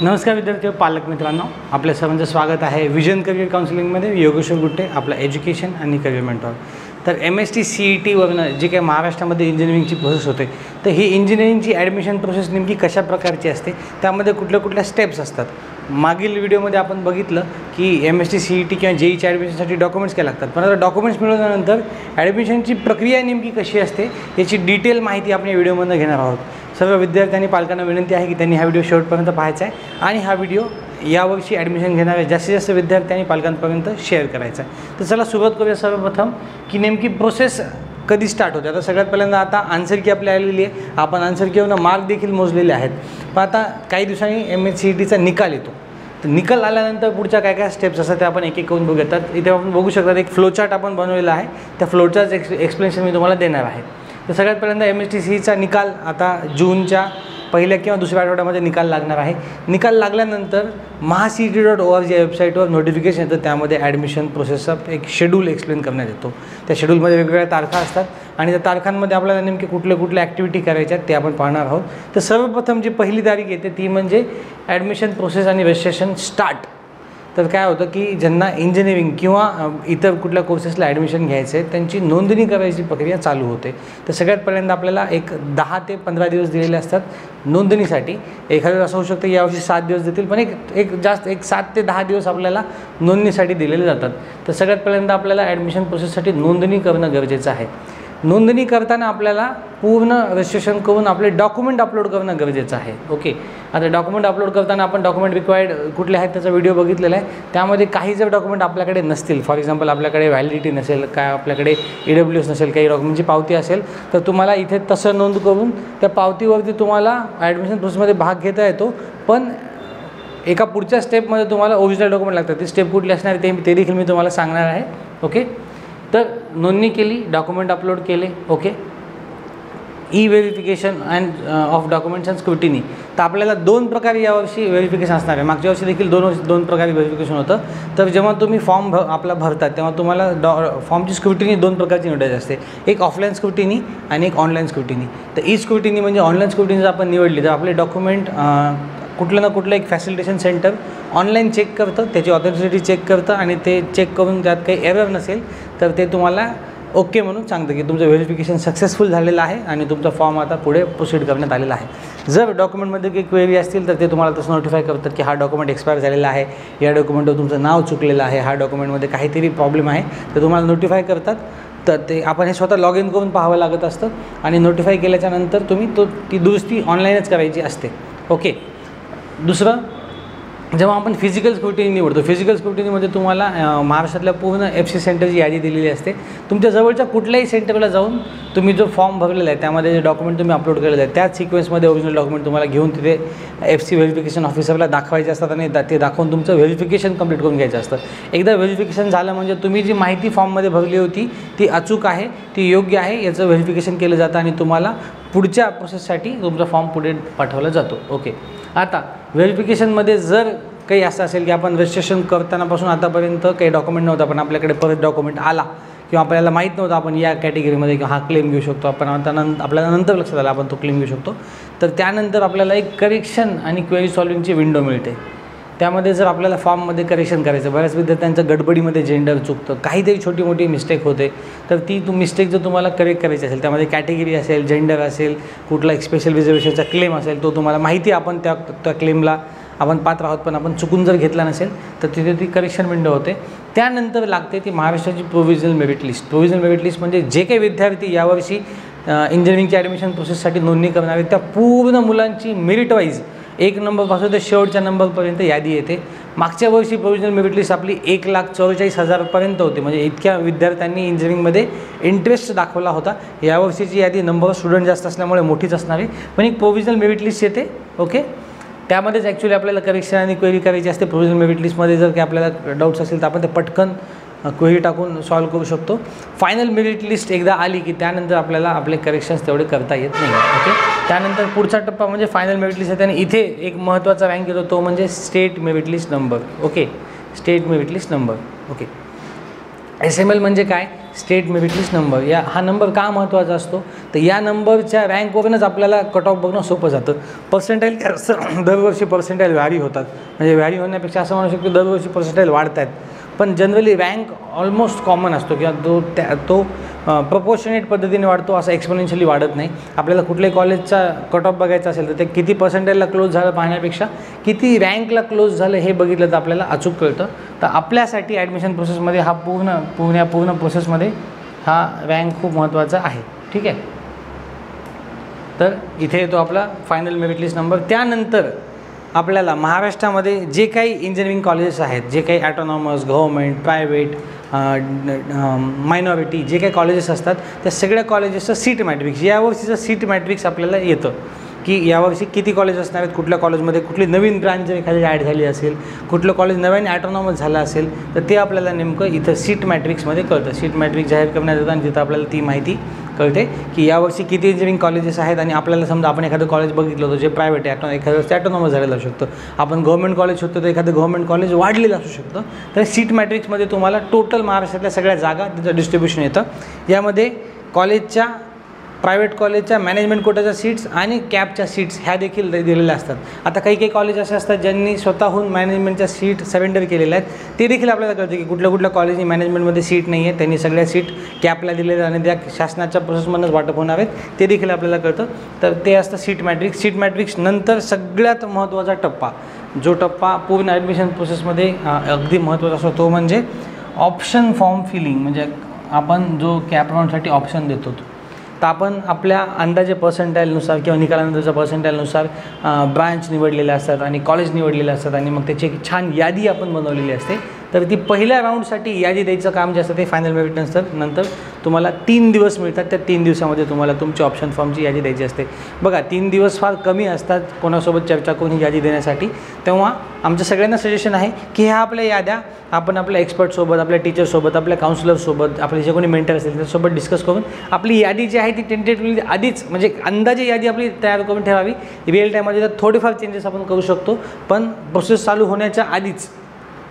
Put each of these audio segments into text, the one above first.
नमस्कार विद्यार्थी व पालक मित्रांनो, आपल्या सर्वांचं स्वागत आहे विजन करियर काउन्सिलिंगमध्ये. योगेश्वर गुट्टे, आपला एज्युकेशन आणि करियर मेंटॉर. तर MST CETवरनं जी काही महाराष्ट्रामध्ये इंजिनिअरिंगची प्रोसेस होते, तर ही इंजिनिअरिंगची ॲडमिशन प्रोसेस नेमकी कशा प्रकारची असते, त्यामध्ये कुठल्या कुठल्या स्टेप्स असतात. मागील व्हिडिओमध्ये आपण बघितलं की MST CET किंवा JEEच्या ॲडमिशनसाठी डॉक्युमेंट्स काय लागतात, पण आता डॉक्युमेंट्स मिळवल्यानंतर ॲडमिशनची प्रक्रिया नेमकी कशी असते याची डिटेल माहिती आपण या व्हिडिओमध्ये घेणार आहोत. सर्व विद्यार्थी आणि पालकांना विनंती आहे की त्यांनी हा व्हिडिओ शेवटपर्यंत पाहायचा आहे आणि हा व्हिडिओ यावर्षी ॲडमिशन घेणाऱ्या जास्तीत जास्त विद्यार्थी आणि पालकांपर्यंत शेअर करायचा आहे. तर चला सुरुवात करूया सर्वप्रथम की नेमकी प्रोसेस कधी स्टार्ट होते. आता सगळ्यात पहिल्यांदा आता आन्सर की आपली आलेली आहे, आपण आन्सर कीवरनं मार्क देखील मोजलेले आहेत. पण आता काही दिवसांनी MSCETचा निकाल येतो. तर निकाल आल्यानंतर पुढच्या काय काय स्टेप्स असतात ते आपण एक एक करून बघूयात. इथे आपण बघू शकतात एक फ्लोचार्ट आपण बनवलेला आहे, त्या फ्लोचार्टचं एक्सप्लेनेशन मी तुम्हाला देणार आहे. तर सगळ्यात पहिल्यांदा MST CETचा निकाल आता जूनच्या पहिल्या किंवा दुसऱ्या आठवड्यामध्ये निकाल लागणार आहे. निकाल लागल्यानंतर mahaCET.org या वेबसाईटवर नोटिफिकेशन येतं, त्यामध्ये ॲडमिशन प्रोसेसचा एक शेड्यूल एक्सप्लेन करण्यात येतो. त्या शेड्यूलमध्ये वेगवेगळ्या तारखा असतात आणि त्या तारखांमध्ये आपल्याला नेमके कुठल्या ॲक्टिव्हिटी करायच्या ते आपण पाहणार आहोत. तर सर्वप्रथम जी पहिली तारीख येते ती म्हणजे ॲडमिशन प्रोसेस आणि रजिस्ट्रेशन स्टार्ट. तर काय होतं की ज्यांना इंजिनिअरिंग किंवा इतर कुठल्या कोर्सेसला ॲडमिशन घ्यायचं आहे त्यांची नोंदणी करायची प्रक्रिया चालू होते. तर सगळ्यात पहिल्यांदा आपल्याला एक 10 ते 15 दिवस दिलेले असतात नोंदणीसाठी. एखाद्या असं होऊ शकतं की यावर्षी 7 दिवस देतील, पण एक 7 ते 10 दिवस आपल्याला नोंदणीसाठी दिलेले जातात. तर सगळ्यात पहिल्यांदा आपल्याला ॲडमिशन प्रोसेससाठी नोंदणी करणं गरजेचं आहे. नोंदणी करताना आपल्याला पूर्ण रजिस्ट्रेशन करून आपले डॉक्युमेंट अपलोड करणं गरजेचं आहे. ओके, आता डॉक्युमेंट अपलोड करताना आपण डॉक्युमेंट रिक्वायर्ड कुठले आहेत त्याचा व्हिडिओ बघितलेला आहे. त्यामध्ये काही जर डॉक्युमेंट आपल्याकडे नसतील, फॉर एक्झाम्पल आपल्याकडे व्हॅलिडिटी नसेल, काय आपल्याकडे EWS नसेल, काही डॉक्युमेंटची पावती असेल, तर तुम्हाला इथे तसं नोंद करून त्या पावतीवरती तुम्हाला ॲडमिशन प्रोसेसमध्ये भाग घेता येतो. पण एका पुढच्या स्टेपमध्ये तुम्हाला ओरिजिनल डॉक्युमेंट लागतात. ती स्टेप कुठली असणार ते देखील मी तुम्हाला सांगणार आहे. ओके, तर नोंदणी केली, डॉक्युमेंट अपलोड केले. Okay, verification and of documents and scrutiny. तर आपल्याला 2 प्रकारे यावर्षी व्हेरिफिकेशन असणार आहे. मागच्या वर्षी देखील दोन प्रकारे व्हेरिफिकेशन होतं. तर जेव्हा तुम्ही फॉर्म आपला भरतात तेव्हा तुम्हाला फॉर्मची स्क्रुटिनी 2 प्रकारची निवडायची असते. एक ऑफलाईन स्क्रुटिनी आणि एक ऑनलाईन स्क्रुटिनी. तर स्क्रुटिनी म्हणजे ऑनलाईन स्क्रुटिनी जर आपण निवडली तर आपले डॉक्युमेंट कुठलं ना कुठलं एक फॅसिलिटेशन सेंटर ऑनलाईन चेक करतं, त्याची ऑथेंटिसिटी चेक करतं आणि ते चेक करून त्यात काही एरर नसेल तर ते तुम्हाला ओके म्हणून सांगतं की तुमचं व्हेरिफिकेशन सक्सेसफुल झालेलं आहे आणि तुमचा फॉर्म आता पुढे प्रोसीड करण्यात आलेला आहे. जर डॉक्युमेंटमध्ये काही क्वेरी असतील तर ते तुम्हाला तसं नोटिफाय करतात की हा डॉक्युमेंट एक्सपायर झालेला आहे, या डॉक्युमेंटवर तुमचं नाव चुकलेलं आहे, हा डॉक्युमेंटमध्ये काहीतरी प्रॉब्लेम आहे, तर तुम्हाला नोटिफाय करतात. तर ते आपण हे स्वतः लॉग इन करून पाहावं लागत असतं आणि नोटिफाय केल्याच्यानंतर तुम्ही ती दुरुस्ती ऑनलाईनच करायची असते. ओके, दुसरं, जेव्हा आपण फिजिकल स्क्रुटिनी निवडतो, फिजिकल स्क्रुटिनीमध्ये तुम्हाला महाराष्ट्रातल्या पूर्ण FC सेंटरची यादी दिलेली असते. तुमच्या जवळच्या कुठल्याही सेंटरला जाऊन तुम्ही जो फॉर्म भरलेला आहे त्यामध्ये जे डॉक्युमेंट तुम्ही अपलोड केलेलं आहे त्याच सिक्वेन्समध्ये ओरिजिनल डॉक्युमेंट तुम्हाला घेऊन तिथे FC व्हेरिफिकेशन ऑफिसरला दाखवायचे असतात आणि ते दाखवून तुमचं व्हेरिफिकेशन कंप्लीट करून घ्यायचं असतं. एकदा व्हेरिफिकेशन झालं म्हणजे तुम्ही जी माहिती फॉर्ममध्ये भरली होती ती अचूक आहे, ती योग्य आहे याचं व्हेरिफिकेशन केलं जातं आणि तुम्हाला पुढच्या प्रोसेससाठी तुमचा फॉर्म पुढे पाठवला जातो. ओके, आता व्हेरिफिकेशनमध्ये जर काही असं असेल की आपण रजिस्ट्रेशन करतानापासून आतापर्यंत काही डॉक्युमेंट नव्हतं, पण आपल्याकडे परत डॉक्युमेंट आला किंवा आपल्याला माहीत नव्हतं आपण या कॅटेगरीमध्ये किंवा हा क्लेम घेऊ शकतो, आपण आपल्याला नंतर लक्षात आलं आपण तो क्लेम घेऊ शकतो, तर त्यानंतर आपल्याला एक करेक्शन आणि क्वेरी सॉल्विंगची विंडो मिळते. त्यामध्ये जर आपल्याला फॉर्ममध्ये करेक्शन करायचं, बऱ्याच विद्यार्थ्यांचं गडबडीमध्ये जेंडर चुकतं, काहीतरी छोटी मोठी मिस्टेक होते, तर ती मिस्टेक जर तुम्हाला करेक्ट करायची असेल, त्यामध्ये कॅटेगरी असेल, जेंडर असेल, कुठला एक स्पेशल रिझर्वेशनचा क्लेम असेल, तो तुम्हाला माहिती आपण त्या क्लेमला आपण पात्र आहोत, पण आपण चुकून जर घेतला नसेल तर तिथे ती करेक्शन विंडो होते. त्यानंतर लागते ती महाराष्ट्राची provisional merit list. Provisional merit list म्हणजे जे काही विद्यार्थी यावर्षी इंजिनिअरिंगच्या ॲडमिशन प्रोसेससाठी नोंदणी करणार आहेत त्या पूर्ण मुलांची मेरिट वाईज 1 नंबरपासून ते शेवटच्या नंबरपर्यंत यादी येते. मागच्या वर्षी प्रोव्हिजनल मेरिट लिस्ट आपली 1,44,000 होती, म्हणजे इतक्या विद्यार्थ्यांनी इंजिनिअरिंगमध्ये इंटरेस्ट दाखवला होता. यावर्षीची यादी नंबर ऑफ स्टुडंट जास्त असल्यामुळे मोठीच असणार आहे, पण एक प्रोव्हिजनल मेरिट लिस्ट येते. ओके, त्यामध्येच ॲक्च्युली आपल्याला करेक्शन आणि क्वेरी करायची असते. प्रोव्हिजनल मेरिट लिस्टमध्ये जर काही आपल्याला डाऊट्स असेल तर आपण ते पटकन क्वेरी टाकून सॉल्व करू शकतो. फायनल मेरिट लिस्ट एकदा आली की त्यानंतर आपल्याला आपले करेक्शन्स तेवढे करता येत नाही. ओके, त्यानंतर पुढचा टप्पा म्हणजे फायनल मेरिट लिस्ट आहे आणि इथे एक महत्त्वाचा रँक येतो तो म्हणजे state merit list number. Okay, state merit list number. Okay, SML म्हणजे काय स्टेट मेरिट लिस्ट नंबर. हा नंबर का महत्त्वाचा असतो, तर या नंबरच्या रँकवरूनच आपल्याला कट ऑफ बघणं सोपं जातं. पर्सेंटाईल काय असं दरवर्षी पर्सेंटाईल व्हॅरी होतात, म्हणजे व्हॅरी होण्यापेक्षा असं म्हणू शकतो दरवर्षी पर्सेंटाईल वाढत आहेत, पण जनरली रँक ऑलमोस्ट कॉमन असतो किंवा तो प्रपोर्शनेट पद्धतीने वाढतो, असं एक्सपोनेन्शियली वाढत नाही. आपल्याला कुठल्याही कॉलेजचा कट ऑफ बघायचा असेल तर ते किती पर्सेंटाईलला क्लोज झालं पाहण्यापेक्षा किती रँकला क्लोज झालं हे बघितलं तर आपल्याला अचूक कळतं. तर आपल्यासाठी ॲडमिशन प्रोसेसमध्ये हा पूर्ण प्रोसेसमध्ये हा रँक खूप महत्त्वाचा आहे. ठीक आहे, तर इथे येतो आपला फायनल मेरिट लिस्ट नंबर. त्यानंतर आपल्याला महाराष्ट्रामध्ये जे काही इंजिनिअरिंग कॉलेजेस आहेत, जे काही ॲटोनॉमस, गव्हर्मेंट, प्रायव्हेट, मायनॉरिटी जे काही कॉलेजेस असतात त्या सगळ्या कॉलेजेसचं सीट मॅट्रिक्स, यावर्षीचं सीट मॅट्रिक्स आपल्याला येतं की यावर्षी किती कॉलेज असणार आहेत, कुठल्या कॉलेजमध्ये कुठली नवीन ब्रांच जर एखादी ॲड झाली असेल, कुठलं कॉलेज नव्याने ॲटोनॉमस झालं असेल तर ते आपल्याला नेमकं इथं सीट मॅट्रिक्समध्ये कळतं. सीट मॅट्रिक्स जाहीर करण्यात येतं आणि तिथं आपल्याला ती माहिती कळते की यावर्षी किती इंजिनिअरिंग कॉलेजेस आहेत. आणि आपल्याला समजा आपण एखादं कॉलेज बघितलं होतं जे प्रायव्हेट आहे, एखादं ॲटोनॉमस झालेलं असू शकतं, आपण गव्हर्मेंट कॉलेज होतं तर एखादं गव्हर्मेंट कॉलेज वाढलेलं असू शकतं. तर सीट मॅट्रिक्समध्ये तुम्हाला टोटल महाराष्ट्रातल्या सगळ्या जागा तिचं डिस्ट्रीब्युशन येतं. यामध्ये कॉलेजच्या प्रायव्हेट कॉलेजच्या मॅनेजमेंट कोटाच्या सीट्स आणि कॅपच्या सीट्स ह्या देखील दिलेल्या असतात. आता काही कॉलेज असे असतात ज्यांनी स्वतःहून मॅनेजमेंटच्या सीट सरेंडर केलेल्या आहेत, ते देखील आपल्याला कळतं की कुठल्या कॉलेजनी मॅनेजमेंटमध्ये सीट नाही आहे, त्यांनी सगळ्या सीट कॅपला दिलेल्या आणि त्या शासनाच्या प्रोसेसमधूनच वाटप होणार आहेत, ते देखील आपल्याला कळतं. तर ते असतं सीट मॅट्रिक्स. सीट मॅट्रिक्स नंतर सगळ्यात महत्त्वाचा टप्पा, जो टप्पा पूर्ण ॲडमिशन प्रोसेसमध्ये अगदी महत्त्वाचा असतो, तो म्हणजे ऑप्शन फॉर्म फिलिंग. म्हणजे आपण जो कॅप राऊंडसाठी ऑप्शन देतो तर आपण आपल्या अंदाजे पर्सेंटाईलनुसार किंवा निकालानंतरच्या पर्सेंटाईलनुसार ब्रांच निवडलेल्या असतात आणि कॉलेज निवडलेले असतात आणि मग त्याची एक छान यादी आपण बनवलेली असते. तर ती पहिल्या राऊंडसाठी यादी द्यायचं काम जे असतं ते फायनल मेरिट नंतर तुम्हाला 3 दिवस मिळतात. त्या 3 दिवसामध्ये तुम्हाला तुमची ऑप्शन फॉर्मची यादी द्यायची असते. बघा 3 दिवस फार कमी असतात कोणासोबत चर्चा करून ही यादी देण्यासाठी. तेव्हा आमचं सगळ्यांना सजेशन आहे की ह्या आपल्या याद्या आपण आपल्या एक्सपर्टसोबत, आपल्या टीचरसोबत, आपल्या काउन्सिलरसोबत, आपले जे कोणी मेंटर असेल त्याच्यासोबत डिस्कस करून आपली यादी जी आहे ती टेंटेटिव्हली आधीच म्हणजे अंदाजे यादी आपली तयार करून ठेवावी. रिअल टाईममध्ये तर थोडेफार चेंजेस आपण करू शकतो, पण प्रोसेस चालू होण्याच्या आधीच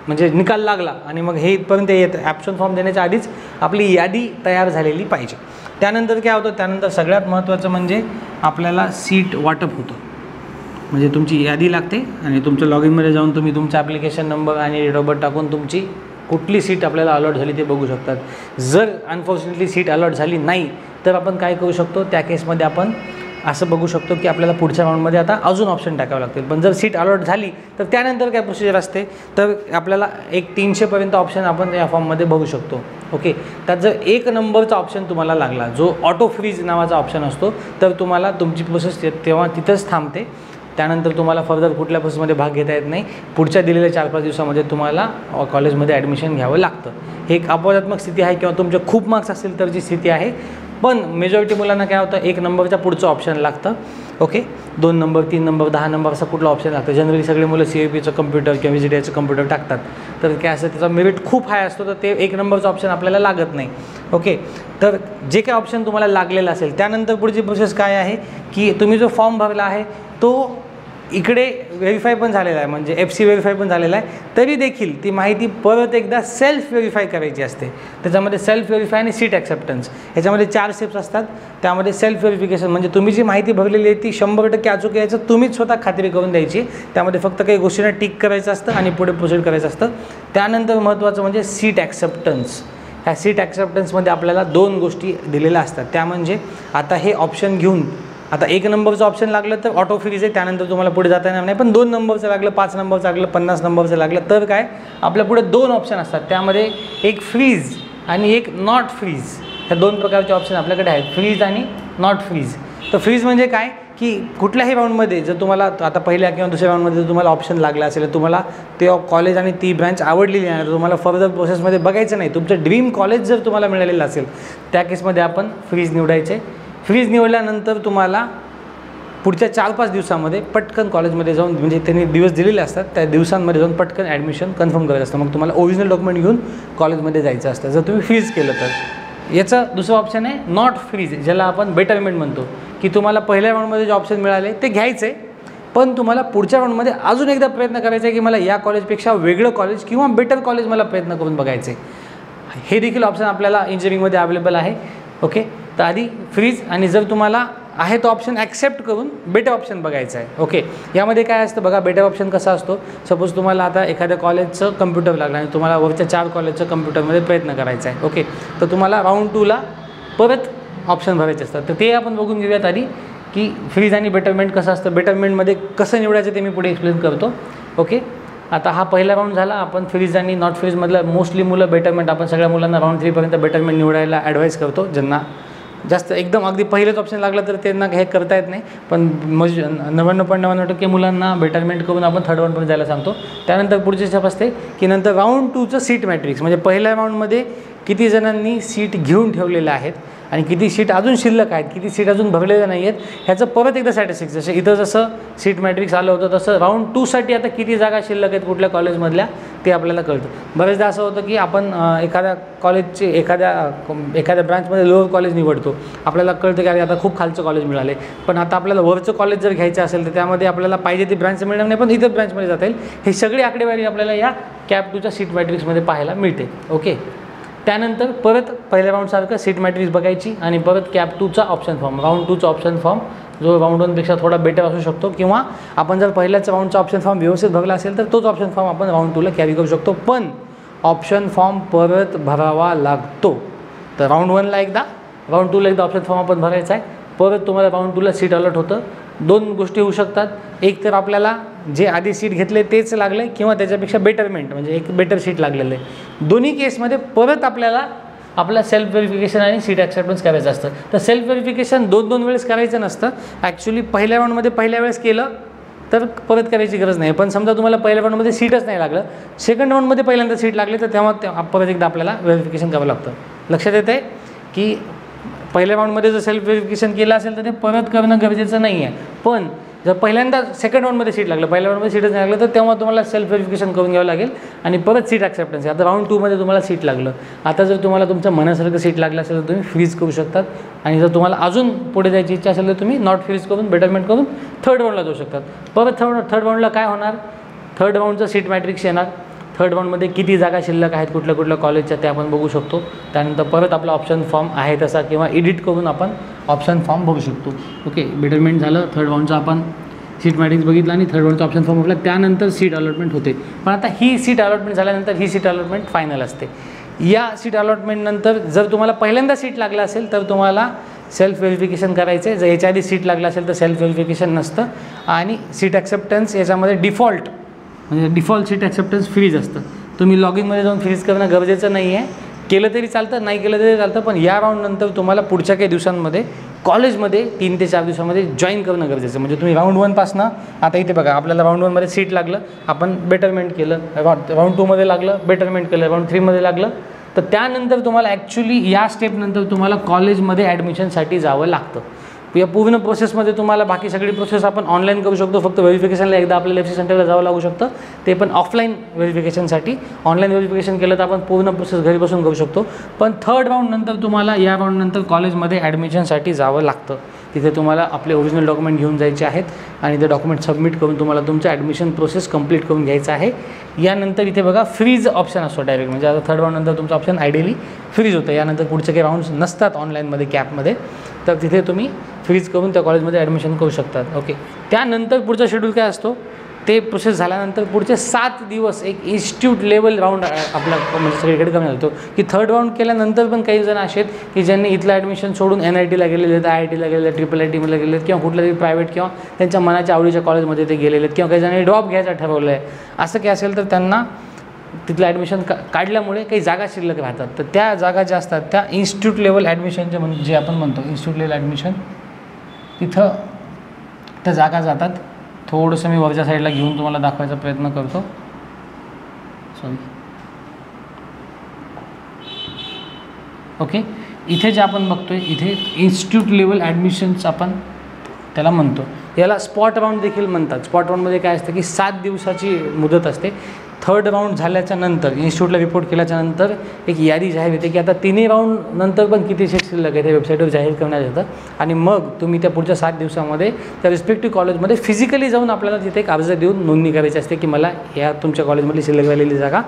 म्हणजे निकाल लागला आणि मग हे इथपर्यंत येतं ॲप्शन फॉर्म देण्याच्या आधीच आपली यादी तयार झालेली पाहिजे. त्यानंतर काय होतं, त्यानंतर सगळ्यात महत्त्वाचं म्हणजे आपल्याला सीट वाटप होतं. म्हणजे तुमची यादी लागते आणि तुमच्या लॉग इनमध्ये जाऊन तुम्ही तुमचा ॲप्लिकेशन नंबर आणि डेट ऑफ बर्थ टाकून तुमची कुठली सीट आपल्याला अलॉट झाली ते बघू शकतात. जर अनफॉर्च्युनेटली सीट अलॉट झाली नाही तर आपण काय करू शकतो, त्या केसमध्ये आपण असं बघू शकतो की आपल्याला पुढच्या राऊंडमध्ये आता अजून ऑप्शन टाकावं लागतील. पण जर सीट अलॉट झाली तर त्यानंतर काय प्रोसिजर असते, तर आपल्याला एक 300पर्यंत ऑप्शन आपण या फॉर्ममध्ये बघू शकतो. ओके, त्यात जर 1 नंबरचा ऑप्शन तुम्हाला लागला, जो ऑटो फ्रीज नावाचा ऑप्शन असतो, तर तुम्हाला तुमची प्रोसेस तेव्हा तिथंच थांबते. त्यानंतर तुम्हाला फर्दर कुठल्या प्रोसेसमध्ये भाग घेता येत नाही. पुढच्या दिलेल्या 4-5 दिवसामध्ये तुम्हाला कॉलेजमध्ये ॲडमिशन घ्यावं लागतं. हे एक अपवादात्मक स्थिती आहे किंवा तुमचे खूप मार्क्स असतील तर जी स्थिती आहे. पण मेजॉरिटी मुलांना काय होतं, 1 नंबरच्या पुढचं ऑप्शन लागतं. ओके, 2 नंबर, 3 नंबर, 10 नंबर असं कुठलं ऑप्शन लागतं. जनरली सगळे मुलं CAPचं कम्प्युटर किंवा VGTIचं कम्प्युटर टाकतात. तर काय असं त्याचा मेरिट खूप हाय असतो तर ते 1 नंबरचं ऑप्शन आपल्याला लागत नाही. ओके, तर जे काय ऑप्शन तुम्हाला लागलेलं असेल त्यानंतर पुढची प्रोसेस काय आहे की तुम्ही जो फॉर्म भरला आहे तो इकडे व्हेरीफाय पण झालेला आहे, म्हणजे FC व्हेरीफाय पण झालेला आहे. तरी देखील ती माहिती परत एकदा सेल्फ व्हेरीफाय करायची असते. त्याच्यामध्ये सेल्फ व्हेरीफाय आणि सीट ॲक्सेप्टन्स ह्याच्यामध्ये 4 स्टेप्स असतात. त्यामध्ये सेल्फ व्हेरिफिकेशन म्हणजे तुम्ही जी माहिती भरलेली आहे ती 100% अचूक यायचं तुम्हीच स्वतः खात्री करून द्यायची. त्यामध्ये फक्त काही गोष्टींना टिक करायचं असतं आणि पुढे प्रोसीड करायचं असतं. त्यानंतर महत्त्वाचं म्हणजे सीट ॲक्सेप्टन्स. ह्या सीट ॲक्सेप्टन्समध्ये आपल्याला 2 गोष्टी दिलेल्या असतात. त्या म्हणजे आता हे ऑप्शन घेऊन आता 1 नंबरचं ऑप्शन लागलं तर ऑटो फ्रीज आहे, त्यानंतर तुम्हाला पुढे जाता येणार नाही. पण 2 नंबरचं लागलं, 5 नंबरचं लागलं, 50 नंबरचं लागलं तर काय आपल्या पुढे 2 ऑप्शन असतात. त्यामध्ये एक फ्रीज आणि एक नॉट फ्रीज, ह्या 2 प्रकारचे ऑप्शन आपल्याकडे आहेत, फ्रीज आणि नॉट फ्रीज. तर फ्रीज म्हणजे काय की कुठल्याही राऊंडमध्ये जर तुम्हाला आता पहिल्या किंवा दुसऱ्या राऊंडमध्ये जर तुम्हाला ऑप्शन लागला असेल, तुम्हाला ते कॉलेज आणि ती ब्रँच आवडलेली नाही, तर तुम्हाला फर्दर प्रोसेसमध्ये बघायचं नाही, तुमचं ड्रीम कॉलेज जर तुम्हाला मिळालेलं असेल त्या केसमध्ये आपण फ्रीज निवडायचे. फ्रीज निवडल्यानंतर तुम्हाला पुढच्या 4-5 दिवसामध्ये पटकन कॉलेजमध्ये जाऊन, म्हणजे त्यांनी दिवस दिलेले असतात त्या दिवसांमध्ये जाऊन पटकन ॲडमिशन कन्फर्म करायचं असतं. मग तुम्हाला ओरिजिनल डॉक्युमेंट घेऊन कॉलेजमध्ये जायचं असतं जर तुम्ही फ्रीज केलं तर. याचं दुसरं ऑप्शन आहे नॉट फ्रीज, ज्याला आपण बेटरमेंट म्हणतो, की तुम्हाला पहिल्या राऊंडमध्ये जे ऑप्शन मिळाले ते घ्यायचं आहे, पण तुम्हाला पुढच्या राऊंडमध्ये अजून एकदा प्रयत्न करायचा आहे की मला या कॉलेजपेक्षा वेगळं कॉलेज किंवा बेटर कॉलेज मला प्रयत्न करून बघायचं आहे. हे देखील ऑप्शन आपल्याला इंजिनिअरिंगमध्ये अवेलेबल आहे. ओके, तर आधी फ्रीज आणि जर तुम्हाला आहे तो ऑप्शन ॲक्सेप्ट करून बेटर ऑप्शन बघायचा आहे. ओके, यामध्ये काय असतं बघा, बेटर ऑप्शन कसा असतो. सपोज तुम्हाला आता एखाद्या कॉलेजचं कम्प्युटर लागलं आणि तुम्हाला वरच्या 4 कॉलेजचं कम्प्युटरमध्ये प्रयत्न करायचा आहे. ओके, तर तुम्हाला राऊंड 2ला परत ऑप्शन भरायचे असतात. तर ते आपण बघून घेऊयात आधी की फ्रीज आणि बेटरमेंट कसं असतं. बेटरमेंटमध्ये कसं निवडायचं ते मी पुढे एक्सप्लेन करतो. ओके, आता हा पहिला राऊंड झाला. आपण फ्रीज आणि नॉट फ्रीजमधलं मोस्टली मुलं बेटरमेंट, आपण सगळ्या मुलांना राऊंड 3पर्यंत बेटरमेंट निवडायला ॲडवाईस करतो. ज्यांना जास्त एकदम अगदी पहिलेच ऑप्शन लागलं तर त्यांना हे करता येत नाही, पण 99.99% मुलांना बेटरमेंट करून आपण थर्ड राऊंडपर्यंत जायला सांगतो. त्यानंतर पुढची स्टेप असते की नंतर राऊंड 2चं सीट मॅट्रिक्स, म्हणजे पहिल्या राऊंडमध्ये किती जणांनी सीट घेऊन ठेवलेल्या आहेत आणि किती सीट अजून शिल्लक आहेत, किती सीट अजून भरलेल्या नाही आहेत, ह्याचं परत एकदा स्टॅटिस्टिक्स. जसं इथं जसं सीट मॅट्रिक्स आलं होतं तसं राऊंड 2साठी आता किती जागा शिल्लक आहेत कुठल्या कॉलेजमधल्या ते आपल्याला कळतं. बरेचदा असं होतं की आपण एखाद्या कॉलेजचे एखाद्या ब्रांचमध्ये लोअर कॉलेज निवडतो. आपल्याला कळतं की अरे आता खूप खालचं कॉलेज मिळाले, पण आता आपल्याला वरचं कॉलेज जर घ्यायचं असेल तर त्यामध्ये आपल्याला पाहिजे ती ब्रांच मिळणार नाही, पण इतर ब्रांचमध्ये जाता येईल. हे सगळी आकडेवारी आपल्याला या कॅप 2च्या सीट मॅट्रिक्समध्ये पाहायला मिळते. ओके, त्यानंतर परत पहिल्या राऊंडसारखं सीट मॅट्रिक्स बघायची आणि परत कॅप 2चा ऑप्शन फॉर्म, राऊंड 2चा ऑप्शन फॉर्म जो राऊंड 1पेक्षा थोडा बेटर असू शकतो, किंवा आपण जर पहिल्याच राऊंडचा ऑप्शन फॉर्म व्यवस्थित भरला असेल तर तोच ऑप्शन फॉर्म आपण राऊंड 2ला कॅरी करू शकतो. पण ऑप्शन फॉर्म परत भरावा लागतो. तर राऊंड 1ला एकदा, राऊंड 2ला एकदा ऑप्शन फॉर्म आपण भरायचा आहे. परत तुम्हाला राऊंड 2ला सीट अलॉट होतं. 2 गोष्टी होऊ शकतात, एक तर आपल्याला जे आधी सीट घेतले तेच लागले किंवा त्याच्यापेक्षा बेटरमेंट म्हणजे एक बेटर सीट लागलेलं आहे. दोन्ही केसमध्ये परत आपल्याला आपला सेल्फ व्हेरिफिकेशन आणि सीट ॲक्सेप्टन्स करायचं असतं. तर सेल्फ व्हेरिफिकेशन 2 वेळेस करायचं नसतं. ॲक्च्युली पहिल्या राऊंडमध्ये पहिल्या वेळेस केलं तर परत करायची गरज नाही. पण समजा तुम्हाला पहिल्या राऊंडमध्ये सीटच नाही लागलं, सेकंड राऊंडमध्ये पहिल्यांदा सीट लागली तर तेव्हा परत एकदा आपल्याला व्हेरिफिकेशन करावं लागतं. लक्षात येतं आहे की पहिल्या राऊंडमध्ये जर सेल्फ व्हेरिफिकेशन केलं असेल तर ते परत करणं गरजेचं नाही आहे. पण जर पहिल्यांदा सेकंड राऊंडमध्ये सीट लागलं, पहिल्या राऊंडमध्ये सीटच नाही लागलं तर तेव्हा तुम्हाला सेल्फ व्हेरिफिकेशन करून घ्यावं लागेल आणि परत सीट ॲक्सेप्टन्स. आता राऊंड 2मध्ये तुम्हाला सीट लागलं. आता जर तुम्हाला तुमच्या मनासारखं सीट लागलं असेल तर तुम्ही फ्रीज करू शकतात आणि जर तुम्हाला अजून पुढे जायची इच्छा असेल तर तुम्ही नॉट फ्रीज करून बेटरमेंट करून थर्ड राऊंडला जाऊ शकतात. परत थर्ड राऊंडला काय होणार, थर्ड राऊंडचं सीट मॅट्रिक्स येणार. थर्ड राऊंडमध्ये किती जागा शिल्लक आहेत कुठल्या कुठल्या कॉलेजच्या ते आपण बघू शकतो. त्यानंतर परत आपला ऑप्शन फॉर्म आहे तसा किंवा एडिट करून आपण ऑप्शन फॉर्म बघू शकतो. ओके, बेटरमेंट झालं, थर्ड राऊंडचं आपण सीट मॅट्रिक्स बघितलं आणि थर्ड राऊंडचा ऑप्शन फॉर्म बघला, त्यानंतर सीट अलॉटमेंट होते. पण आता ही सीट अलॉटमेंट झाल्यानंतर ही सीट अलॉटमेंट फायनल असते. या सीट अलॉटमेंटनंतर जर तुम्हाला पहिल्यांदा सीट लागलं असेल तर तुम्हाला सेल्फ व्हेरिफिकेशन करायचं आहे. जर याच्या आधी सीट लागलं असेल तर सेल्फ व्हेरिफिकेशन नसतं आणि सीट ॲक्सेप्टन्स याच्यामध्ये डिफॉल्ट सीट ॲक्सेप्टन्स फ्रीज असतं. तुम्ही लॉगिनमध्ये जाऊन फ्रीज करणं गरजेचं नाही आहे. केलं तरी चालतं, नाही केलं तरी चालतं, पण या राऊंडनंतर तुम्हाला पुढच्या काही दिवसांमध्ये कॉलेजमध्ये 3 ते 4 दिवसामध्ये जॉईन करणं गरजेचं. म्हणजे तुम्ही राऊंड 1पासनं आता इथे बघा आपल्याला राऊंड 1मध्ये सीट लागलं, आपण बेटरमेंट केलं, राऊंड 2मध्ये लागलं बेटरमेंट केलं, राऊंड 3मध्ये लागलं, तर त्यानंतर तुम्हाला ॲक्च्युली या स्टेपनंतर तुम्हाला कॉलेजमध्ये ॲडमिशनसाठी जावं लागतं. या पूर्ण प्रोसेसमध्ये तुम्हाला बाकी सगळी प्रोसेस आपण ऑनलाईन करू शकतो. फक्त व्हेरिफिकेशनला एकदा आपल्याला FC सेंटरला जावं लागू शकतं, ते पण ऑफलाईन व्हेरिफिकेशनसाठी. ऑनलाईन व्हेरिफिकेशन केलं तर आपण पूर्ण प्रोसेस घरी बसून करू शकतो. पण थर्ड राऊंडनंतर तुम्हाला या राऊंडनंतर कॉलेजमध्ये ॲडमिशनसाठी जावं लागतं. तिथे तुम्हाला आपले ओरिजिनल डॉक्युमेंट घेऊन जायचे आहेत आणि ते डॉक्युमेंट सबमिट करून तुम्हाला तुमचं ॲडमिशन प्रोसेस कंप्लीट करून घ्यायचं आहे. यानंतर इथे बघा फ्रीज ऑप्शन असतो डायरेक्ट, म्हणजे आता थर्ड राऊंडनंतर तुमचं ऑप्शन आयडियली फ्रीज होतं. यानंतर पुढचे काही राऊंड्स नसतात ऑनलाईनमध्ये कॅपमध्ये, तर तिथे तुम्ही फ्रीज करून त्या कॉलेजमध्ये ॲडमिशन करू शकतात. ओके, त्यानंतर पुढचा शेड्यूल काय असतो ते प्रोसेस झाल्यानंतर पुढचे 7 दिवस एक इन्स्टिट्यूट लेवल राऊंड आपला म्हणजे सगळीकडे कमी होतो. की थर्ड राऊंड केल्यानंतर पण काही जण असे आहेत की ज्यांनी इथलं ॲडमिशन सोडून NITला गेलेले आहेत, IITला गेलेले आहेत, IIITला गेलेले आहेत, किंवा कुठल्या तरी प्रायव्हेट किंवा त्यांच्या मनाच्या आवडीच्या कॉलेजमध्ये ते गेलेले आहेत, किंवा काही जणांनी ड्रॉप घ्यायचं ठरवलं आहे. असं काही असेल तर त्यांना तिथलं ॲडमिशन काढल्यामुळे काही जागा शिल्लक राहतात. तर त्या जागा ज्या असतात त्या इन्स्टिट्यूट लेवल ॲडमिशनचे जे आपण म्हणतो इन्स्टिट्यूट लेवल ॲडमिशन, तिथं त्या जागा जातात. थोडंसं मी वरच्या साईडला घेऊन तुम्हाला दाखवायचा प्रयत्न करतो. ओके, इथे जे आपण बघतोय इथे इन्स्टिट्यूट लेवल ॲडमिशन्स आपण त्याला म्हणतो. याला स्पॉट राऊंड देखील म्हणतात. स्पॉट राऊंडमध्ये काय असतं की 7 दिवसाची मुदत असते. थर्ड राऊंड झाल्याच्या नंतर इन्स्टिट्यूटला रिपोर्ट केल्याच्या नंतर एक यादी जाहीर होते की आता 3 राऊंड नंतर पण किती सीट शिल्लक आहे ते वेबसाईटवर जाहीर करण्यात येतं. आणि मग तुम्ही त्या पुढच्या 7 दिवसामध्ये त्या रिस्पेक्टिव्ह कॉलेजमध्ये फिजिकली जाऊन आपल्याला तिथे एक अर्ज देऊन नोंदणी करायची असते की मला या तुमच्या कॉलेजमधली शिल्लक राहिलेली जागा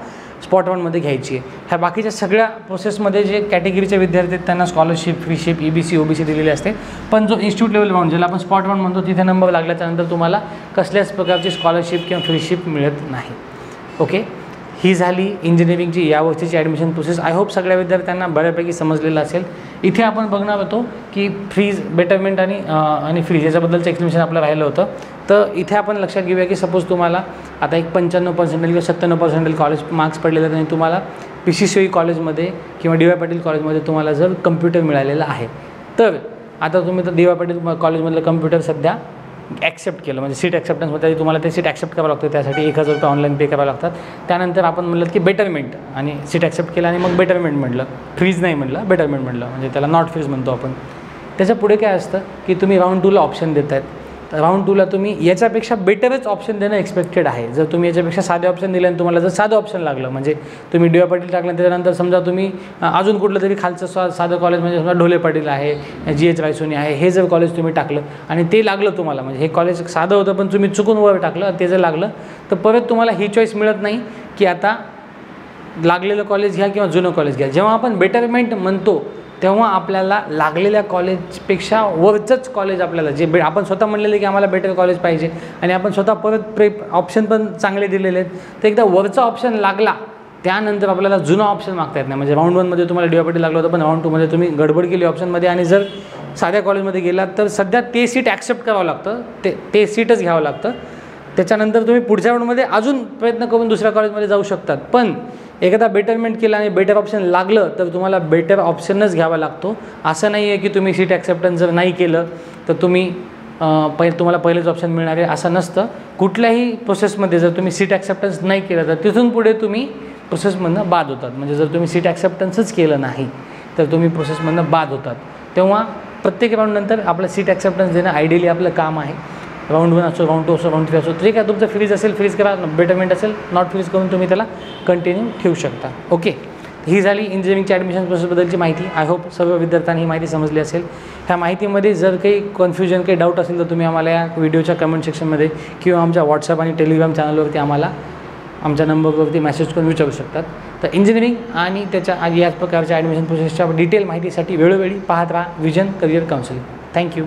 स्पॉट 1मध्ये घ्यायची आहे. ह्या बाकीच्या सगळ्या प्रोसेसमध्ये जे कॅटेगरीचे विद्यार्थी आहेत त्यांना स्कॉलरशिप, फ्रीशिप, EBC, OBC दिलेली असते. पण जो इन्स्टिट्यूट लेवल राऊंड ज्याला आपण स्पॉट 1 म्हणतो तिथे नंबर लागल्याच्यानंतर तुम्हाला कसल्याच प्रकारची स्कॉलरशिप किंवा फ्रीशिप मिळत नाही. ओके, ही झाली इंजिनिअरिंगची यावर्षीची ॲडमिशन प्रोसेस. आय होप सगळ्या विद्यार्थ्यांना बऱ्यापैकी समजलेलं असेल. इथे आपण बघणार होतो की फीज बेटरमेंट आणि फ्रीज याच्याबद्दलचं एक्सप्लेनेशन आपलं राहिलं होतं. तर इथे आपण लक्षात घेऊया की सपोज तुम्हाला आता एक 95% किंवा 97% कॉलेज मार्क्स पडलेले आहेत आणि तुम्हाला PCCOE कॉलेजमध्ये किंवा DY पाटील कॉलेजमध्ये तुम्हाला जर कम्प्युटर मिळालेलं आहे, तर आता तुम्ही तर DY पाटील कॉलेजमधलं कम्प्युटर सध्या ॲक्सेप्ट केलं, म्हणजे सीट ॲक्सेप्टन्समध्ये तुम्हाला ते सीट ॲक्सेप्ट करावं लागतं. त्यासाठी 1000 रुपये ऑनलाईन पे करावं लागतात. त्यानंतर आपण म्हटलं की बेटरमेंट आणि सीट ॲक्सेप्ट केलं आणि मग बेटरमेंट म्हटलं, फ्रीज नाही म्हटलं, बेटरमेंट म्हटलं, म्हणजे त्याला नॉट फ्रीज म्हणतो आपण. त्याच्या पुढे काय असतं की तुम्ही राऊंड 2ला ऑप्शन देत आहेत. राऊंड 2ला तुम्ही याच्यापेक्षा बेटरच ऑप्शन देणं एक्सपेक्टेड आहे. जर तुम्ही याच्यापेक्षा साधे ऑप्शन दिले आणि तुम्हाला जर साधं ऑप्शन लागलं, म्हणजे तुम्ही DY पाटील टाकलं त्याच्यानंतर समजा तुम्ही अजून कुठलं तरी खालचं साधं कॉलेज म्हणजे समजा ढोले पाटील आहे, GH रायसोनी आहे, हे जर कॉलेज तुम्ही टाकलं आणि ते लागलं तुम्हाला, म्हणजे हे कॉलेज साधं होतं पण तुम्ही चुकून वर टाकलं, ते जर लागलं तर परत तुम्हाला ही चॉईस मिळत नाही की आता लागलेलं कॉलेज घ्या किंवा जुनं कॉलेज घ्या. जेव्हा आपण बेटरमेंट म्हणतो तेव्हा आपल्याला लागलेल्या कॉलेजपेक्षा वरचंच कॉलेज आपल्याला जे आपण स्वतः म्हणलेलं की आम्हाला बेटर कॉलेज पाहिजे आणि आपण स्वतः परत ऑप्शन पण चांगले दिलेले आहेत, तर एकदा वरचा ऑप्शन लागला त्यानंतर आपल्याला जुना ऑप्शन मागता येत नाही. म्हणजे राऊंड 1मध्ये तुम्हाला DY पाटील लागलं होतं पण राऊंड 2मध्ये तुम्ही गडबड केली ऑप्शनमध्ये आणि जर साध्या कॉलेजमध्ये गेलात तर सध्या ते सीट ॲक्सेप्ट करावं लागतं, ते सीटच घ्यावं लागतं. त्याच्यानंतर तुम्ही पुढच्या राऊंडमध्ये अजून प्रयत्न करून दुसऱ्या कॉलेजमध्ये जाऊ शकतात. पण एकदा बेटरमेंट केलं आणि बेटर ऑप्शन लागलं तर तुम्हाला बेटर ऑप्शनच घ्यावा लागतो. असं नाही आहे की तुम्ही सीट ॲक्सेप्टन्स जर नाही केलं तर तुम्हाला पहिलेच ऑप्शन मिळणार आहे, असं नसतं. कुठल्याही प्रोसेसमध्ये जर तुम्ही सीट ॲक्सेप्टन्स नाही केलं तर तिथून पुढे तुम्ही प्रोसेसमधनं बाद होतात. म्हणजे जर तुम्ही सीट ॲक्सेप्टन्सच केलं नाही तर तुम्ही प्रोसेसमधनं बाद होतात. तेव्हा प्रत्येक राऊंडनंतर आपलं सीट ॲक्सेप्टन्स देणं आयडियली आपलं काम आहे. राऊंड 1 असो, राऊंड 2 असो, राऊंड 3 असो, तरी काय तुमचं फ्रीज असेल फ्रीज करा, बेटरमेंट असेल नॉट फ्रीज करून तुम्ही त्याला कंटिन्यू ठेवू शकता. ओके, ही झाली इंजिनिअरिंगची ॲडमिशन प्रोसेसबद्दलची माहिती. आय होप सर्व विद्यार्थ्यांनी ही माहिती समजली असेल. ह्या माहितीमध्ये जर काही कन्फ्युजन, काही डाऊट असेल तर तुम्ही आम्हाला या व्हिडिओच्या कमेंट सेक्शनमध्ये किंवा आमच्या व्हॉट्सअप आणि टेलिग्राम चॅनलवरती आम्हाला आमच्या नंबरवरती मेसेज करून विचारू शकतात. तर इंजिनिअरिंग आणि त्याच्या याच प्रकारच्या ॲडमिशन प्रोसेसच्या डिटेल माहितीसाठी वेळोवेळी पाहत राहा विजन करिअर काउन्सिलिंग. थँक्यू.